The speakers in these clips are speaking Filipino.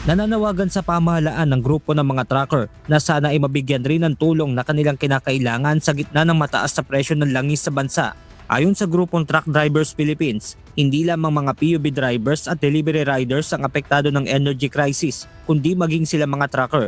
Nananawagan sa pamahalaan ng grupo ng mga trucker na sana ay mabigyan rin ng tulong na kanilang kinakailangan sa gitna ng mataas na presyo ng langis sa bansa. Ayon sa grupong Truck Drivers Philippines, hindi lamang mga PUV drivers at delivery riders ang apektado ng energy crisis, kundi maging sila mga trucker.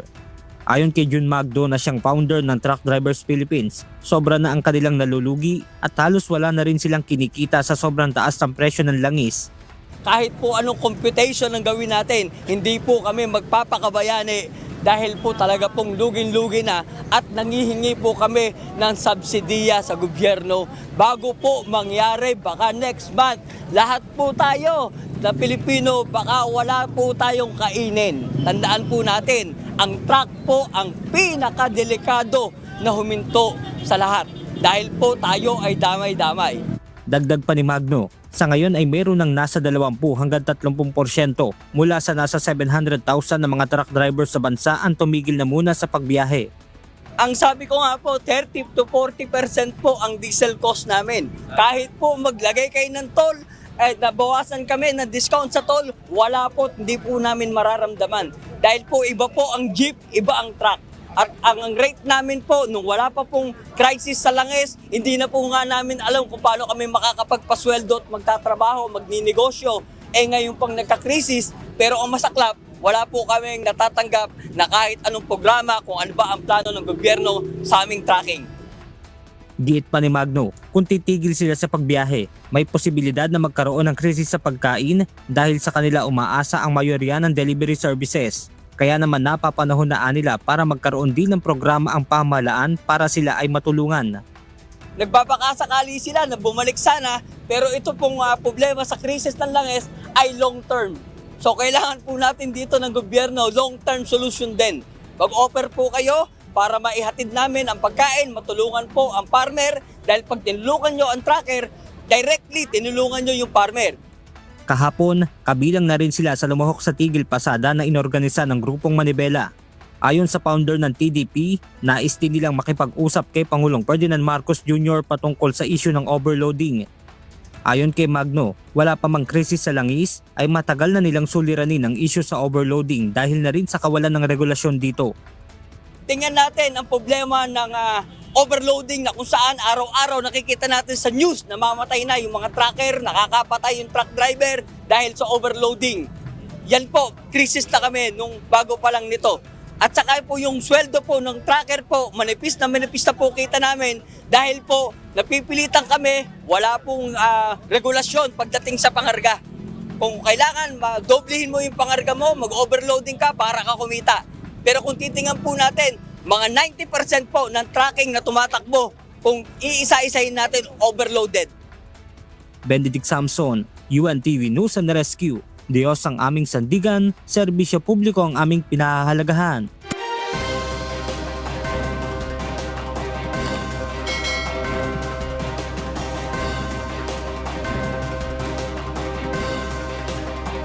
Ayon kay Jun Magdo na siyang founder ng Truck Drivers Philippines, sobra na ang kanilang nalulugi at halos wala na rin silang kinikita sa sobrang taas ng presyo ng langis. Kahit po anong computation ang gawin natin, hindi po kami magpapakabayani dahil po talaga pong lugin-lugi na at nangihingi po kami ng subsidiya sa gobyerno bago po mangyari baka next month. Lahat po tayo na Pilipino baka wala po tayong kainin. Tandaan po natin, ang truck po ang pinakadelikado na huminto sa lahat dahil po tayo ay damay-damay. Dagdag pa ni Magno, sa ngayon ay meron ng nasa 20 hanggang 30% mula sa nasa 700,000 na mga truck drivers sa bansa ang tumigil na muna sa pagbiyahe. Ang sabi ko nga po, 30 to 40% po ang diesel cost namin. Kahit po maglagay kayo ng toll, nabawasan kami ng discount sa toll, wala po, hindi po namin mararamdaman. Dahil po iba po ang jeep, iba ang truck. At ang rate namin po, nung wala pa pong crisis sa langis, hindi na po nga namin alam kung paano kami makakapagpasweldo at magtatrabaho, magninegosyo. Ngayon pang nagka-crisis, pero ang masaklap, wala po kaming natatanggap na kahit anong programa, kung ano ba ang plano ng gobyerno sa aming tracking. Giit pa ni Magno, kung titigil sila sa pagbiyahe, may posibilidad na magkaroon ng krisis sa pagkain dahil sa kanila umaasa ang mayorya ng delivery services. Kaya naman napapanahon na nila para magkaroon din ng programa ang pamahalaan para sila ay matulungan. Nagbabakasakali sila na bumalik sana, pero ito pong problema sa krisis ng langis ay long term. So kailangan po natin dito ng gobyerno long term solution din. Mag-offer po kayo para maihatid namin ang pagkain, matulungan po ang farmer dahil pag tinulungan nyo ang trucker, directly tinulungan nyo yung farmer. Kahapon, kabilang na rin sila sa lumahok sa tigil pasada na inorganisa ng grupong Manibela. Ayon sa founder ng TDP, nais din nilang makipag-usap kay Pangulong Ferdinand Marcos Jr. patungkol sa issue ng overloading. Ayon kay Magno, wala pa mang krisis sa langis ay matagal na nilang suliranin ang issue sa overloading dahil na rin sa kawalan ng regulasyon dito. Tingnan natin ang problema ng overloading na kung saan araw-araw nakikita natin sa news na mamatay na yung mga trucker, nakakapatay yung truck driver dahil sa overloading. Yan po, krisis na kami nung bago pa lang nito. At saka po yung sweldo po ng trucker po, manipis na po kita namin dahil po napipilitan kami, wala pong regulasyon pagdating sa pangarga. Kung kailangan, doblehin mo yung pangarga mo, mag-overloading ka para ka kumita. Pero kung titingnan po natin, mga 90% po ng trucking na tumatakbo, kung iisa-isahin natin, overloaded. Benedict Samson, UNTV News and Rescue. Diyos ang aming sandigan, serbisyo publiko ang aming pinahahalagahan.